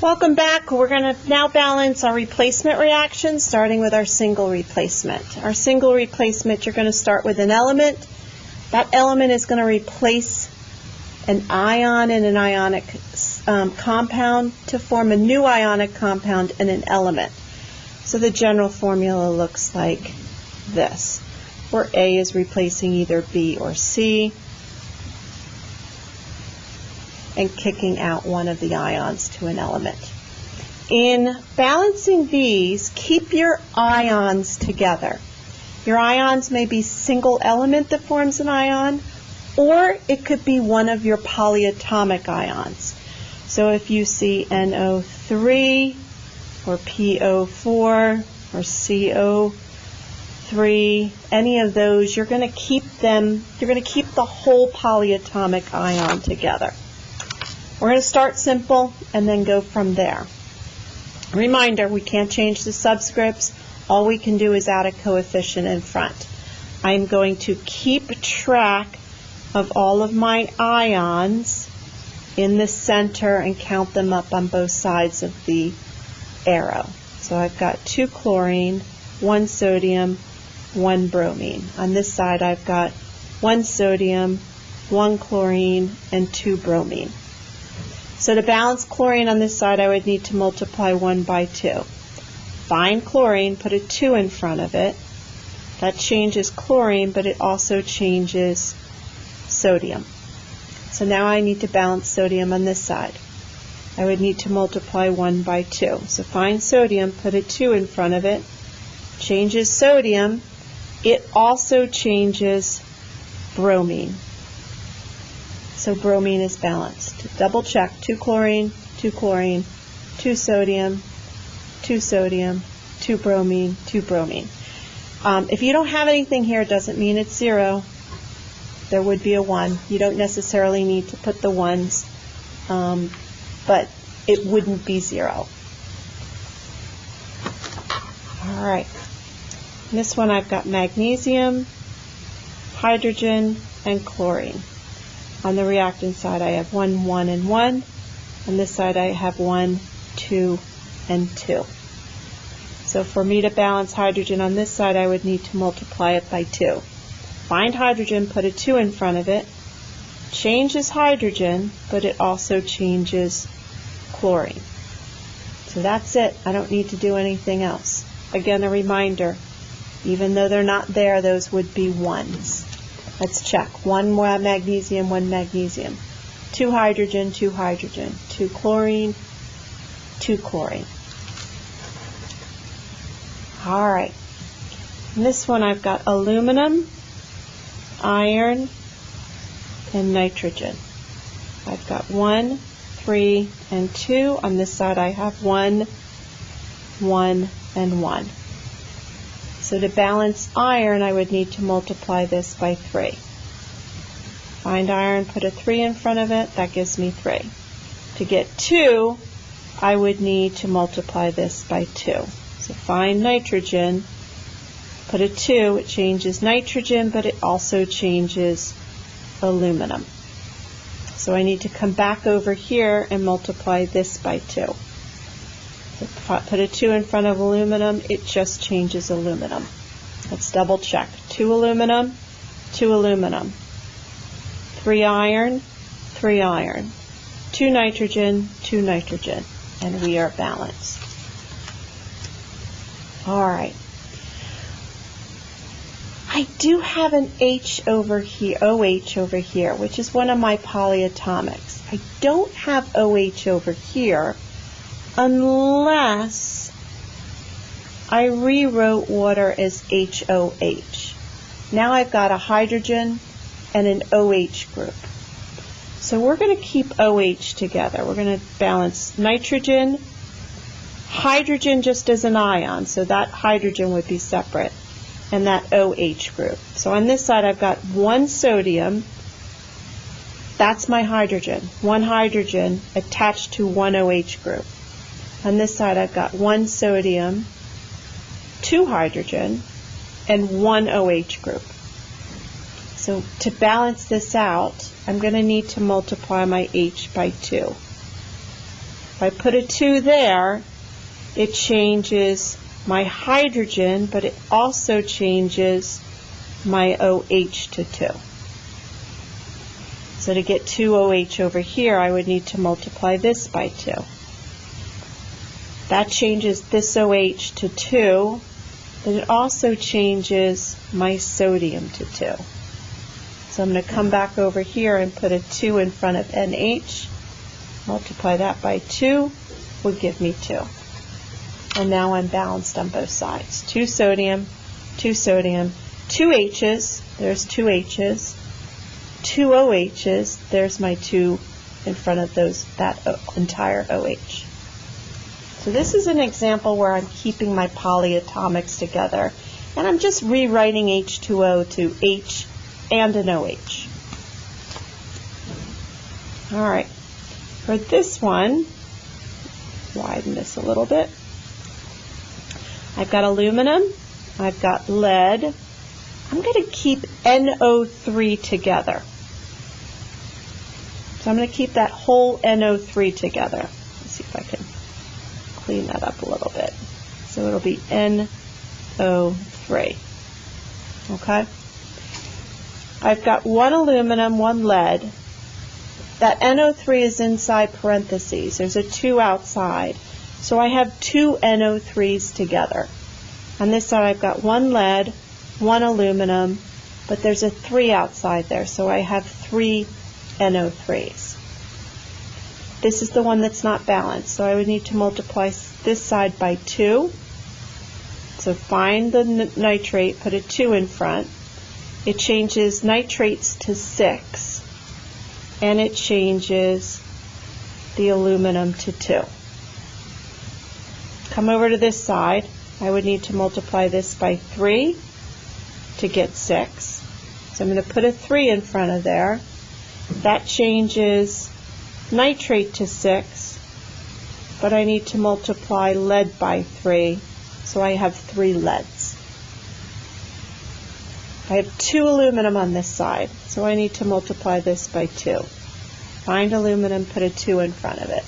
Welcome back. We're going to now balance our replacement reactions, starting with our single replacement. Our single replacement, you're going to start with an element. That element is going to replace an ion in an ionic compound to form a new ionic compound in an element. So the general formula looks like this, where A is replacing either B or C and kicking out one of the ions to an element. In balancing these, keep your ions together. Your ions may be single element that forms an ion, or it could be one of your polyatomic ions. So if you see NO3 or PO4 or CO3, any of those, you're going to keep the whole polyatomic ion together. We're going to start simple and then go from there. Reminder, we can't change the subscripts. All we can do is add a coefficient in front. I'm going to keep track of all of my ions in the center and count them up on both sides of the arrow. So I've got 2 chlorine, 1 sodium, 1 bromine. On this side I've got 1 sodium, 1 chlorine, and 2 bromine. So to balance chlorine on this side, I would need to multiply 1 by 2. Find chlorine, put a 2 in front of it. That changes chlorine, but it also changes sodium. So now I need to balance sodium on this side. I would need to multiply 1 by 2. So find sodium, put a 2 in front of it. Changes sodium. It also changes bromine. So bromine is balanced. Double check, 2 chlorine, 2 chlorine, 2 sodium, 2 sodium, 2 bromine, 2 bromine. If you don't have anything here, it doesn't mean it's 0. There would be a 1. You don't necessarily need to put the 1s, but it wouldn't be 0. All right. In this one I've got magnesium, hydrogen, and chlorine. On the reactant side, I have 1, 1, and 1. On this side, I have 1, 2, and 2. So for me to balance hydrogen on this side, I would need to multiply it by 2. Find hydrogen, put a 2 in front of it. Changes hydrogen, but it also changes chlorine. So that's it. I don't need to do anything else. Again, a reminder, even though they're not there, those would be 1s. Let's check. 1 magnesium, 1 magnesium. 2 hydrogen, 2 hydrogen. 2 chlorine, 2 chlorine. All right. In this one I've got aluminum, iron, and nitrogen. I've got 1, 3, and 2. On this side I have 1, 1, and 1. So to balance iron, I would need to multiply this by 3. Find iron, put a 3 in front of it. That gives me 3. To get 2, I would need to multiply this by 2. So find nitrogen, put a 2. It changes nitrogen, but it also changes aluminum. So I need to come back over here and multiply this by 2. So put a 2 in front of aluminum, it just changes aluminum. Let's double check. 2 aluminum, 2 aluminum. 3 iron, 3 iron. 2 nitrogen, 2 nitrogen. And we are balanced. All right. I do have an H over here, OH over here, which is one of my polyatomics. I don't have OH over here unless I rewrote water as HOH. Now I've got a hydrogen and an OH group. So we're going to keep OH together. We're going to balance nitrogen, hydrogen just as an ion, so that hydrogen would be separate, and that OH group. So on this side I've got 1 sodium. That's my hydrogen. 1 hydrogen attached to 1 OH group. On this side I've got 1 sodium, 2 hydrogen, and 1 OH group. So to balance this out, I'm going to need to multiply my H by 2. If I put a 2 there, it changes my hydrogen, but it also changes my OH to 2. So to get 2 OH over here, I would need to multiply this by 2. That changes this OH to 2, but it also changes my sodium to 2. So I'm going to come back over here and put a 2 in front of NH. Multiply that by 2 would give me 2. And now I'm balanced on both sides. 2 sodium, 2 sodium, 2 H's, there's 2 H's, 2 OH's, there's my 2 in front of that entire OH. So this is an example where I'm keeping my polyatomics together, and I'm just rewriting H2O to H and an OH. All right, for this one, widen this a little bit. I've got aluminum, I've got lead. I'm going to keep NO3 together. So I'm going to keep that whole NO3 together. Let's see if I can clean that up a little bit. So it'll be NO3. Okay? I've got 1 aluminum, 1 lead. That NO3 is inside parentheses. There's a 2 outside. So I have 2 NO3s together. On this side I've got 1 lead, 1 aluminum, but there's a 3 outside there, so I have 3 NO3s. This is the one that's not balanced, so I would need to multiply this side by 2. So find the nitrate, put a 2 in front. It changes nitrates to 6, and it changes the aluminum to 2. Come over to this side. I would need to multiply this by 3 to get 6. So I'm going to put a 3 in front of there. That changes nitrate to 6, but I need to multiply lead by 3, so I have 3 leads. I have 2 aluminum on this side, so I need to multiply this by 2. Find aluminum, put a 2 in front of it.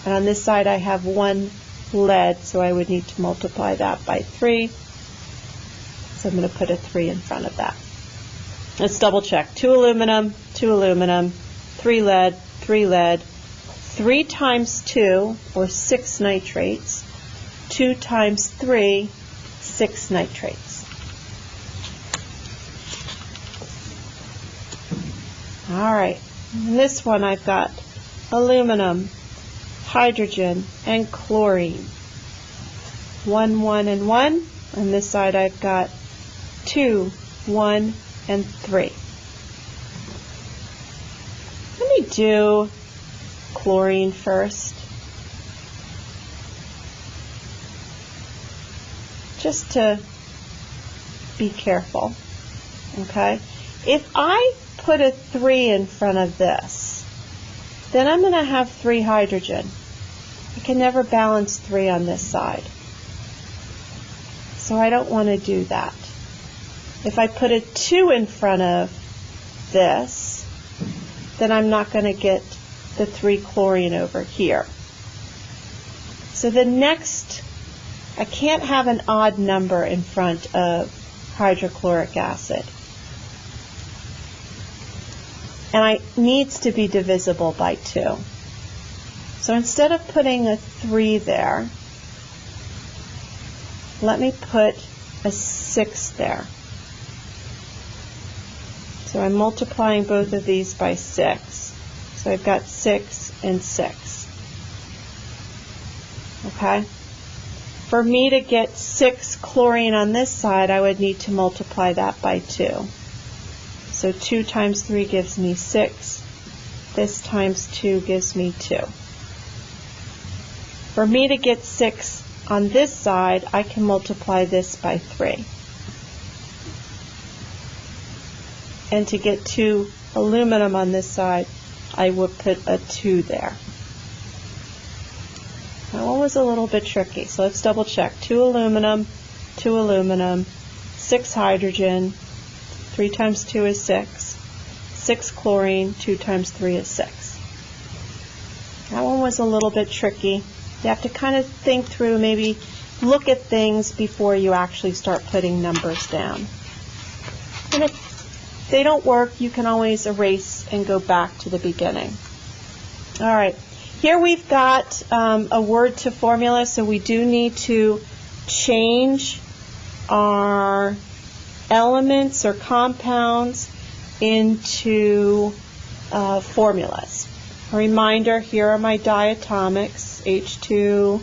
And on this side I have 1 lead, so I would need to multiply that by 3. So I'm going to put a 3 in front of that. Let's double check. 2 aluminum, 3 lead, 3 lead, 3 times 2, or 6 nitrates, 2 times 3, 6 nitrates. All right, in this one I've got aluminum, hydrogen, and chlorine. 1, 1, and 1. On this side I've got 2, 1, and 3. Let me do chlorine first, just to be careful. Okay? If I put a 3 in front of this, then I'm going to have 3 hydrogen. I can never balance 3 on this side. So I don't want to do that. If I put a 2 in front of this, then I'm not going to get the 3 chlorine over here. So the next, I can't have an odd number in front of hydrochloric acid. And it needs to be divisible by 2. So instead of putting a 3 there, let me put a 6 there. So I'm multiplying both of these by 6. So I've got 6 and 6. Okay? For me to get 6 chlorine on this side, I would need to multiply that by 2. So 2 times 3 gives me 6. This times 2 gives me 2. For me to get 6 on this side, I can multiply this by 3. And to get 2 aluminum on this side, I would put a 2 there. That one was a little bit tricky, so let's double check. 2 aluminum, 6 hydrogen, 3 times 2 is 6, 6 chlorine, 2 times 3 is 6. That one was a little bit tricky. You have to kind of think through, maybe look at things before you actually start putting numbers down. And if they don't work, you can always erase and go back to the beginning. All right, here we've got a word to formula, so we do need to change our elements or compounds into formulas. A reminder, here are my diatomics: H2,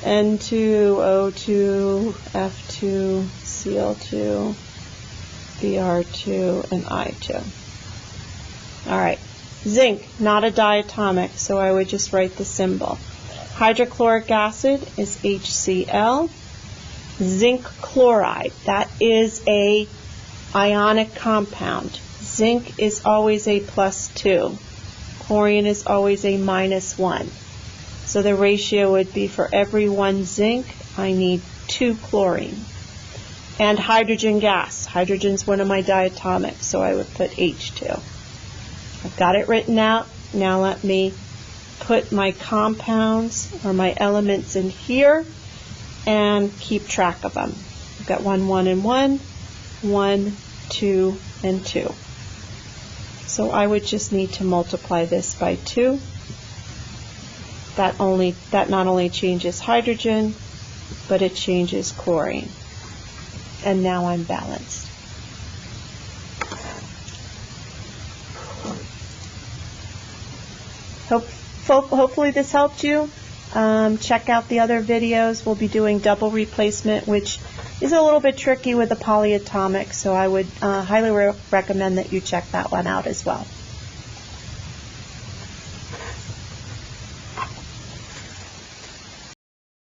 N2, O2, F2, Cl2, Br2, and I2. All right, zinc, not a diatomic, so I would just write the symbol. Hydrochloric acid is HCl. Zinc chloride, that is a ionic compound. Zinc is always a +2. Chlorine is always a -1. So the ratio would be, for every 1 zinc, I need 2 chlorine. And hydrogen gas. Hydrogen's one of my diatomics, so I would put H2. I've got it written out. Now let me put my compounds or my elements in here and keep track of them. I've got 1, 1, and 1, 1, 2, and 2. So I would just need to multiply this by 2. That not only changes hydrogen, but it changes chlorine. And now I'm balanced. Hopefully this helped you. Check out the other videos. We'll be doing double replacement, which is a little bit tricky with the polyatomic, so I would highly recommend that you check that one out as well.